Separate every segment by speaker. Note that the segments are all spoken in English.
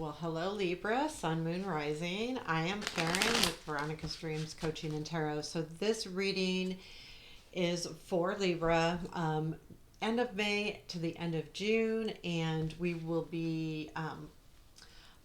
Speaker 1: Well, hello Libra, Sun, Moon, Rising. I am Karen with Veronica's Dreams Coaching and Tarot. So this reading is for Libra, end of May to the end of June, and we will be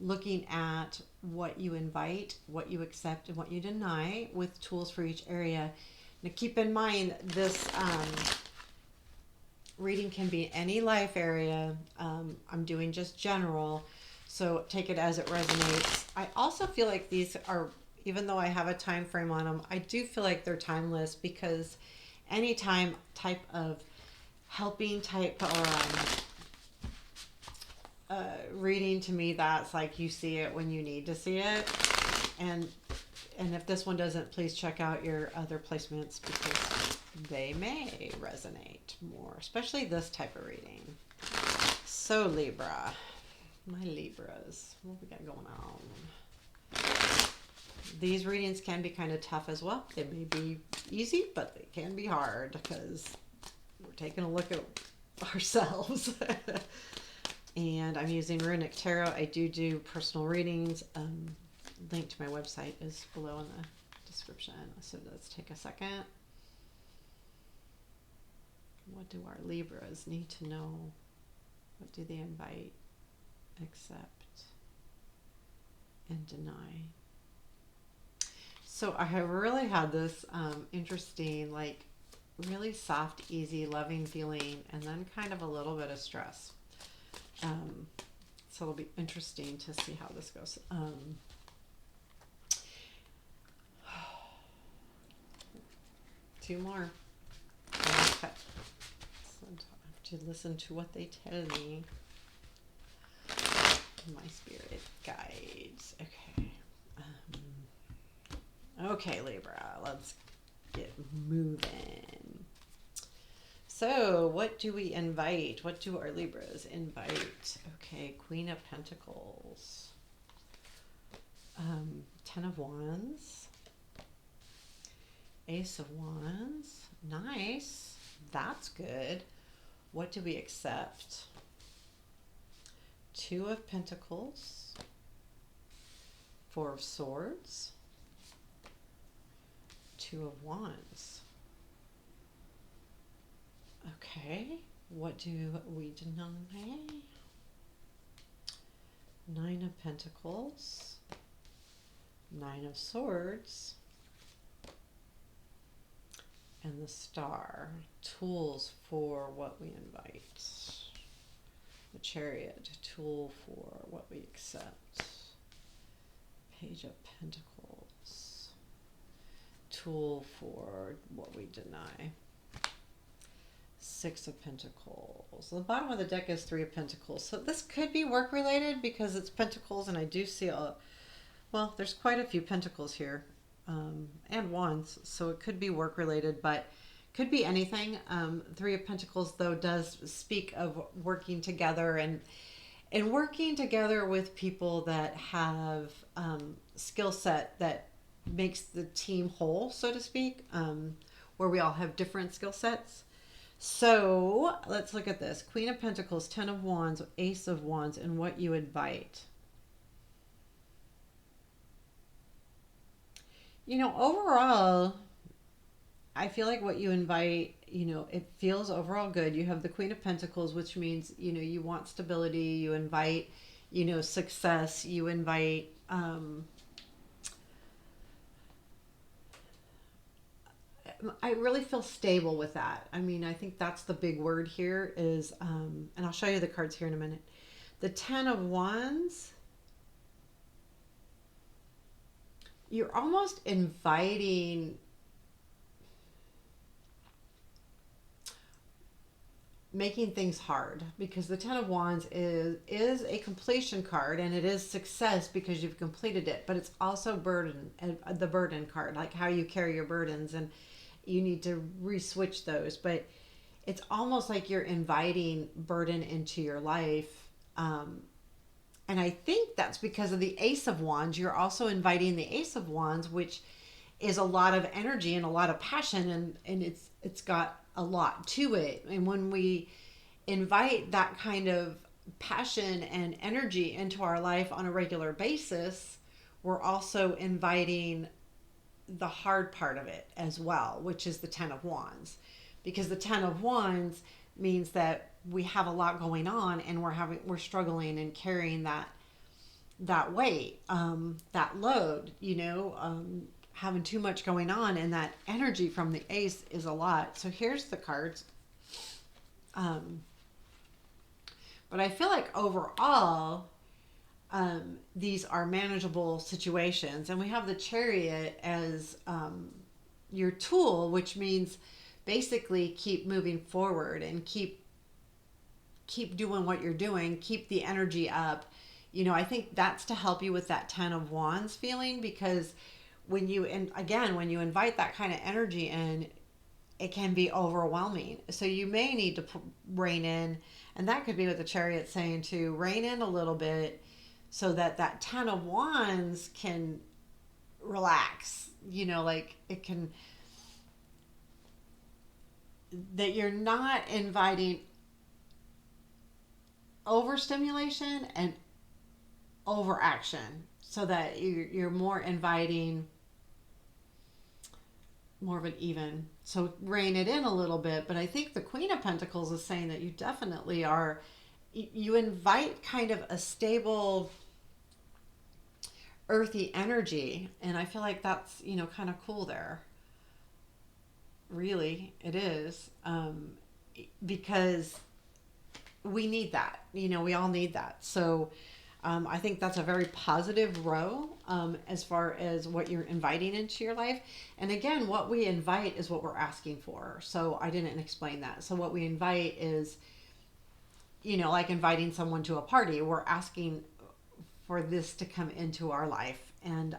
Speaker 1: looking at what you invite, what you accept, and what you deny with tools for each area. Now keep in mind this reading can be any life area. I'm doing just general, so take it as it resonates. I also feel like these are, even though I have a time frame on them, I do feel like they're timeless because any type of helping type or reading to me, that's like you see it when you need to see it. And if this one doesn't, please check out your other placements because they may resonate more, especially this type of reading. So Libra, my Libras, what we got going on? These readings can be kind of tough as well. They may be easy, but they can be hard because we're taking a look at ourselves. And I'm using Runik Tarot. I do personal readings. Link to my website is below in the description. So let's take a second. What do our Libras need to know? What do they invite, accept, and deny? So I have really had this interesting, like really soft, easy, loving feeling, and then kind of a little bit of stress. So it'll be interesting to see how this goes. Two more. Okay. So I have to listen to what they tell me. My spirit guides. Okay. Okay, Libra, let's get moving. So, what do we invite? What do our Libras invite? Okay, Queen of Pentacles. 10 of Wands. Ace of Wands. Nice. That's good. What do we accept? Two of Pentacles. Four of Swords. Two of Wands. Okay, what do we deny? Nine of Pentacles. Nine of Swords. And the Star. Tools for what we invite. The Chariot. Tool for what we accept. Page of Pentacles. Tool for what we deny. Six of Pentacles. The bottom of the deck is Three of Pentacles. So this could be work related because it's Pentacles, and I do see well, there's quite a few Pentacles here, and Wands. So it could be work related, but could be anything. Three of Pentacles though does speak of working together and working together with people that have skill set that makes the team whole, so to speak, where we all have different skill sets. So let's look at this. Queen of Pentacles, 10 of Wands, Ace of Wands, and what you invite. You know, overall, I feel like what you invite, you know, it feels overall good. You have the Queen of Pentacles, which means, you know, you want stability. You invite, you know, success. You invite, I really feel stable with that. I mean, I think that's the big word here is, and I'll show you the cards here in a minute. The 10 of Wands, you're almost inviting making things hard because the 10 of Wands is a completion card, and it is success because you've completed it, but it's also burden, and the burden card, like how you carry your burdens, and you need to re-switch those. But it's almost like you're inviting burden into your life. And I think that's because of the Ace of Wands. You're also inviting the Ace of Wands, which is a lot of energy and a lot of passion, and it's got a lot to it. And when we invite that kind of passion and energy into our life on a regular basis, we're also inviting the hard part of it as well, which is the Ten of Wands. Because the Ten of Wands means that we have a lot going on and we're struggling and carrying that weight, that load, having too much going on, and that energy from the Ace is a lot. So here's the cards. But I feel like overall, these are manageable situations. And we have the Chariot as your tool, which means basically keep moving forward and keep doing what you're doing, keep the energy up. I think that's to help you with that Ten of Wands feeling, because when you invite that kind of energy in, it can be overwhelming. So you may need to rein in, and that could be what the Chariot's saying too, rein in a little bit so that Ten of Wands can relax, like it can, that you're not inviting overstimulation and overaction, so that you're more inviting more of an even. So rein it in a little bit. But I think the Queen of Pentacles is saying that you definitely are, you invite kind of a stable, earthy energy. And I feel like that's, kind of cool there. Really, it is. Because we need that. We all need that. So I think that's a very positive row as far as what you're inviting into your life. And again, what we invite is what we're asking for. So I didn't explain that. So what we invite is, like inviting someone to a party. We're asking for this to come into our life. And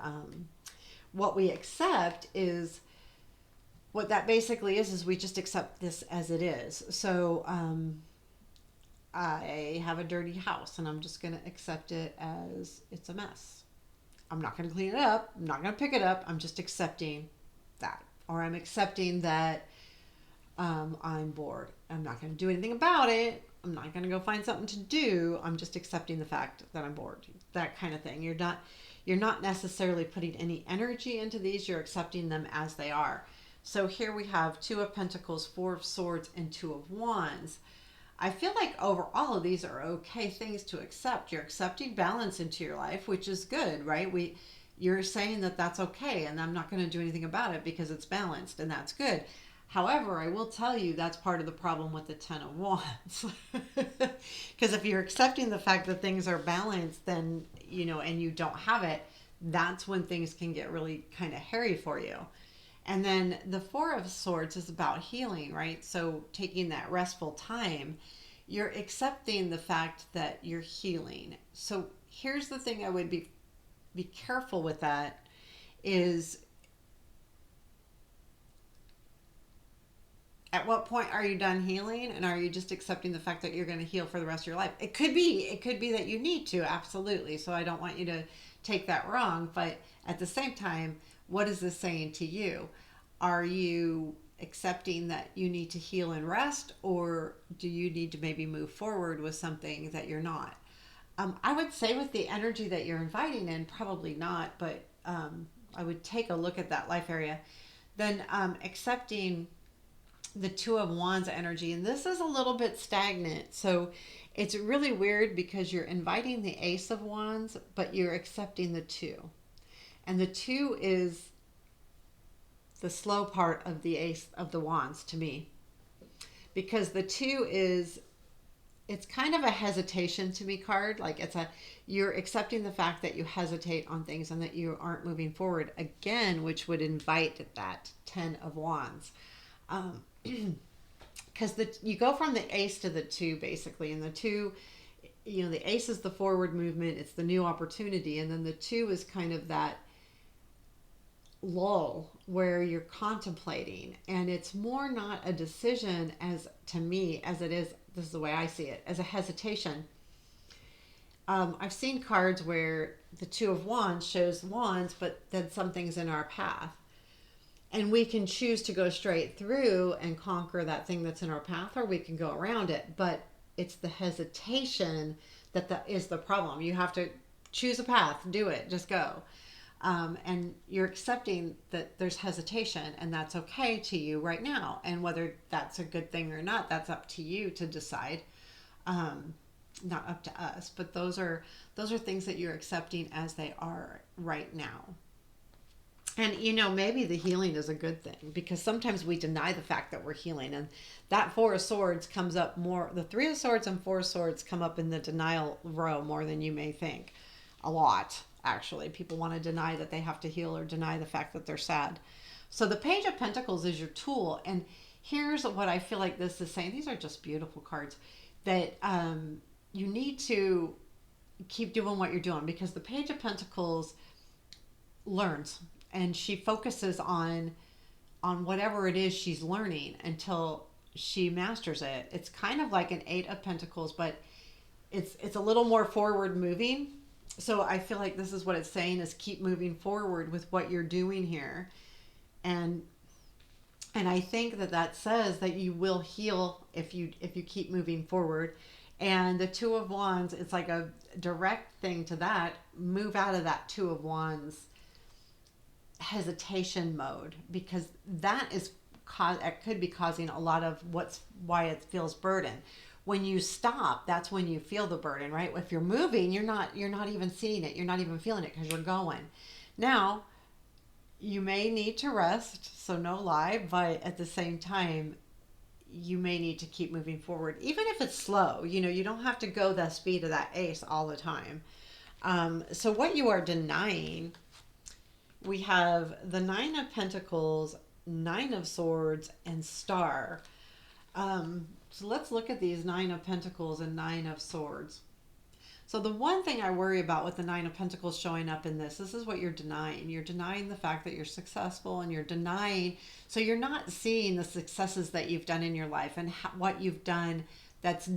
Speaker 1: what we accept is, what that basically is we just accept this as it is. So I have a dirty house and I'm just going to accept it as it's a mess. I'm not going to clean it up. I'm not going to pick it up. I'm just accepting that. Or I'm accepting that I'm bored. I'm not going to do anything about it. I'm not going to go find something to do. I'm just accepting the fact that I'm bored. That kind of thing. You're not necessarily putting any energy into these. You're accepting them as they are. So here we have Two of Pentacles, Four of Swords, and Two of Wands. I feel like overall of these are okay things to accept. You're accepting balance into your life, which is good, right? You're saying that that's okay, and I'm not going to do anything about it because it's balanced, and that's good. However, I will tell you that's part of the problem with the Ten of Wands. Because if you're accepting the fact that things are balanced, then, and you don't have it, that's when things can get really kind of hairy for you. And then the Four of Swords is about healing, right? So taking that restful time, you're accepting the fact that you're healing. So here's the thing I would be careful with that is, at what point are you done healing, and are you just accepting the fact that you're going to heal for the rest of your life? It could be that you need to, absolutely. So I don't want you to take that wrong, but at the same time, what is this saying to you? Are you accepting that you need to heal and rest, or do you need to maybe move forward with something that you're not? I would say with the energy that you're inviting in, probably not, but I would take a look at that life area. Then accepting the Two of Wands energy, and this is a little bit stagnant. So it's really weird because you're inviting the Ace of Wands, but you're accepting the Two. And the Two is the slow part of the Ace of the Wands to me, because the Two is, it's kind of a hesitation to me card. Like you're accepting the fact that you hesitate on things and that you aren't moving forward again, which would invite that Ten of Wands. Because you go from the Ace to the Two basically, and the Two, the Ace is the forward movement, it's the new opportunity, and then the Two is kind of that lull where you're contemplating, and it's more not a decision as to me as it is, this is the way I see it, as a hesitation. I've seen cards where the Two of Wands shows wands, but then something's in our path, and we can choose to go straight through and conquer that thing that's in our path, or we can go around it. But it's the hesitation that is the problem. You have to choose a path, do it, just go. And you're accepting that there's hesitation, and that's okay to you right now. And whether that's a good thing or not, that's up to you to decide. Not up to us, but those are things that you're accepting as they are right now. And maybe the healing is a good thing, because sometimes we deny the fact that we're healing, and that Four of Swords comes up more. The Three of Swords and Four of Swords come up in the denial row more than you may think. A lot, actually. People want to deny that they have to heal, or deny the fact that they're sad. So the Page of Pentacles is your tool, and here's what I feel like this is saying. These are just beautiful cards that you need to keep doing what you're doing, because the Page of Pentacles learns, and she focuses on whatever it is she's learning until she masters it. It's kind of like an Eight of Pentacles, but it's a little more forward moving. So I feel like this is what it's saying, is keep moving forward with what you're doing here. And I think that says that you will heal if you keep moving forward. And the Two of Wands, it's like a direct thing to that. Move out of that Two of Wands hesitation mode, because that it could be causing a lot of why it feels burden. When you stop, that's when you feel the burden, right? If you're moving, you're not even seeing it, you're not even feeling it, because you're going. Now, you may need to rest, so no lie, but at the same time, you may need to keep moving forward, even if it's slow. You don't have to go the speed of that ace all the time. So what you are denying, we have the Nine of Pentacles, Nine of Swords, and Star. So let's look at these Nine of Pentacles and Nine of Swords. So the one thing I worry about with the Nine of Pentacles showing up in this is what you're denying. You're denying the fact that you're successful, and you're denying, so you're not seeing the successes that you've done in your life, and what you've done that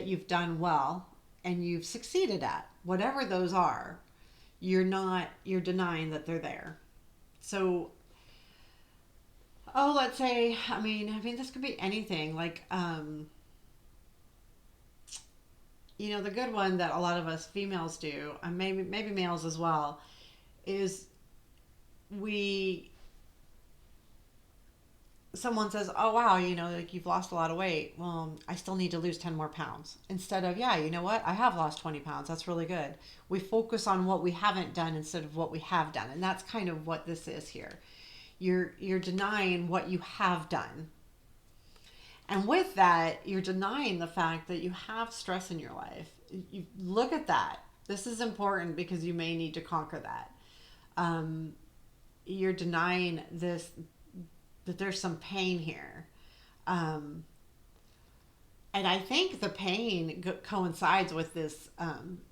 Speaker 1: you've done well and you've succeeded at. Whatever those are, you're denying that they're there. So let's say, I mean, this could be anything. Like, the good one that a lot of us females do, and maybe males as well, is someone says, oh wow, like you've lost a lot of weight. Well, I still need to lose 10 more pounds. Instead of, yeah, you know what? I have lost 20 pounds. That's really good. We focus on what we haven't done instead of what we have done. And that's kind of what this is here. You're denying what you have done. And with that, you're denying the fact that you have stress in your life. You look at that. This is important, because you may need to conquer that. You're denying this, that there's some pain here. And I think the pain coincides with this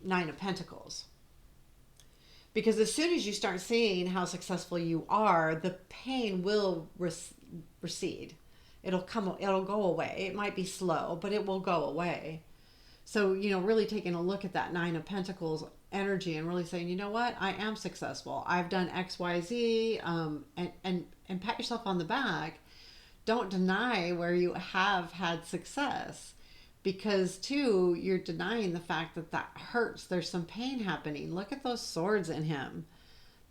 Speaker 1: Nine of Pentacles. Because as soon as you start seeing how successful you are, the pain will recede. It'll go away. It might be slow, but it will go away. So, really taking a look at that Nine of Pentacles energy, and really saying, you know what? I am successful. I've done X, Y, Z, and pat yourself on the back. Don't deny where you have had success, because too, you're denying the fact that hurts. There's some pain happening. Look at those swords in him.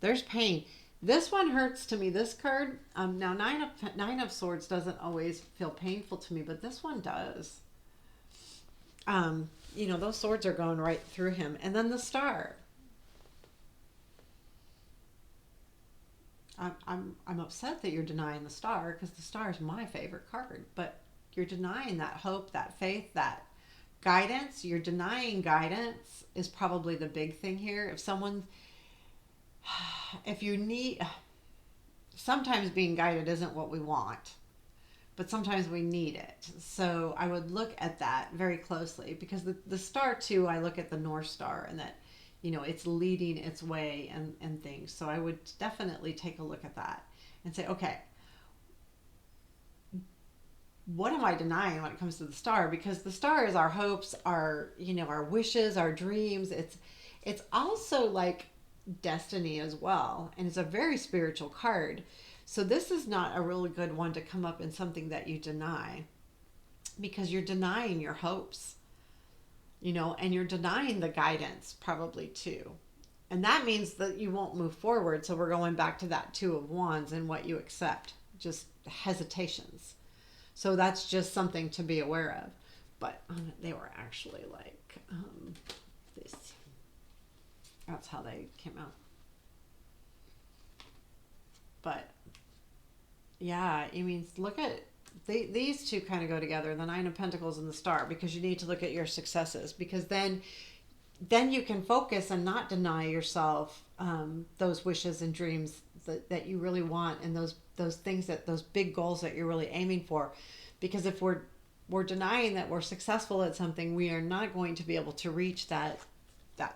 Speaker 1: There's pain. This one hurts to me, this card. Now, Nine of Swords doesn't always feel painful to me, but this one does. Those swords are going right through him. And then the Star. I'm upset that you're denying the Star, because the Star is my favorite card. But you're denying that hope, that faith, that guidance. You're denying guidance is probably the big thing here. If you need, sometimes being guided isn't what we want, but sometimes we need it. So I would look at that very closely, because the Star too, I look at the North Star, and that, it's leading its way and things. So I would definitely take a look at that and say, okay, what am I denying when it comes to the Star? Because the Star is our hopes, our wishes, our dreams. It's also like destiny as well, and it's a very spiritual card. So this is not a really good one to come up in something that you deny, because you're denying your hopes. and you're denying the guidance probably too. And that means that you won't move forward. So we're going back to that Two of Wands and what you accept, just hesitations. So that's just something to be aware of. But they were actually like this. That's how they came out. But yeah, I mean, look at these two kind of go together, the Nine of Pentacles and the Star, because you need to look at your successes, because then you can focus and not deny yourself those wishes and dreams that you really want, and those things, those big goals that you're really aiming for. Because if we're denying that we're successful at something, we are not going to be able to reach that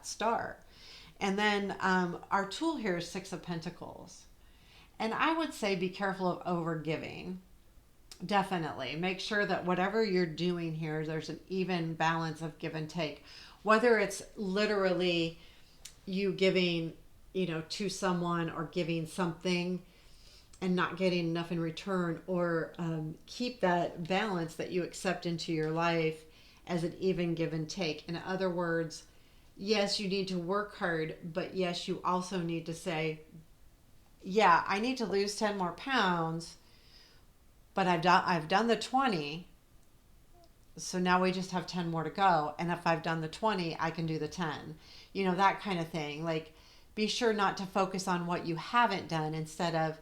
Speaker 1: star. And then our tool here is Six of Pentacles. And I would say be careful of overgiving. Definitely. Make sure that whatever you're doing here, there's an even balance of give and take. Whether it's literally you giving, to someone, or giving something and not getting enough in return, or keep that balance that you accept into your life as an even give and take. In other words, yes, you need to work hard, but yes, you also need to say, yeah, I need to lose 10 more pounds, but I've done the 20. So now we just have 10 more to go. And if I've done the 20, I can do the 10. That kind of thing. Like, be sure not to focus on what you haven't done, instead of,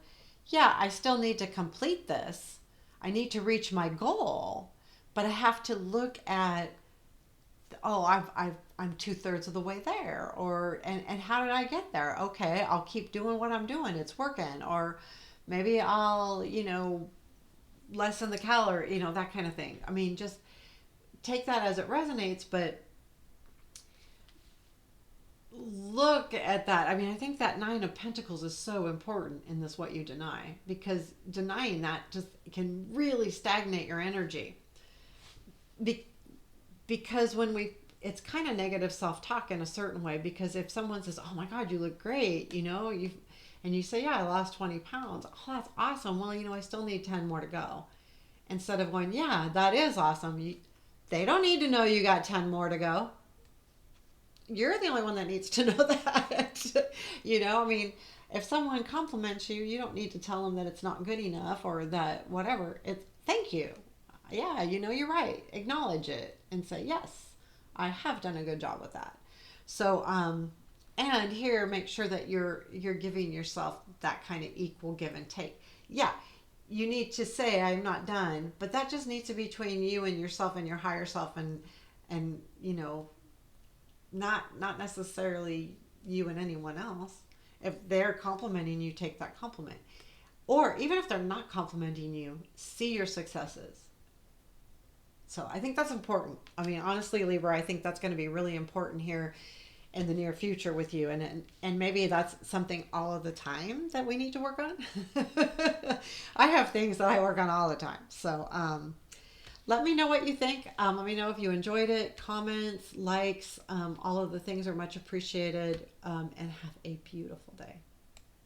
Speaker 1: yeah, I still need to complete this. I need to reach my goal, but I have to look at, oh, I'm 2/3 of the way there, and how did I get there? Okay, I'll keep doing what I'm doing. It's working. Or maybe I'll, lessen the calorie, that kind of thing. I mean, just take that as it resonates, but look at that. I mean, I think that Nine of Pentacles is so important in this what you deny, because denying that just can really stagnate your energy. Because it's kind of negative self-talk in a certain way, because if someone says, oh my God, you look great, and you say, yeah, I lost 20 pounds. Oh, that's awesome. Well, I still need 10 more to go. Instead of going, yeah, that is awesome. They don't need to know you got 10 more to go. You're the only one that needs to know that. I mean, if someone compliments you, you don't need to tell them that it's not good enough, or that whatever. It's thank you. Yeah, you're right. Acknowledge it and say, yes, I have done a good job with that. So, and here, make sure that you're giving yourself that kind of equal give and take. Yeah, you need to say, I'm not done, but that just needs to be between you and yourself and your higher self, and not necessarily you and anyone else. If they're complimenting you, take that compliment. Or even if they're not complimenting you, see your successes. So I think that's important. I mean, honestly, Libra, I think that's going to be really important here in the near future with you. And maybe that's something all of the time that we need to work on. I have things that I work on all the time. So let me know what you think. Let me know if you enjoyed it. Comments, likes, all of the things are much appreciated. And have a beautiful day.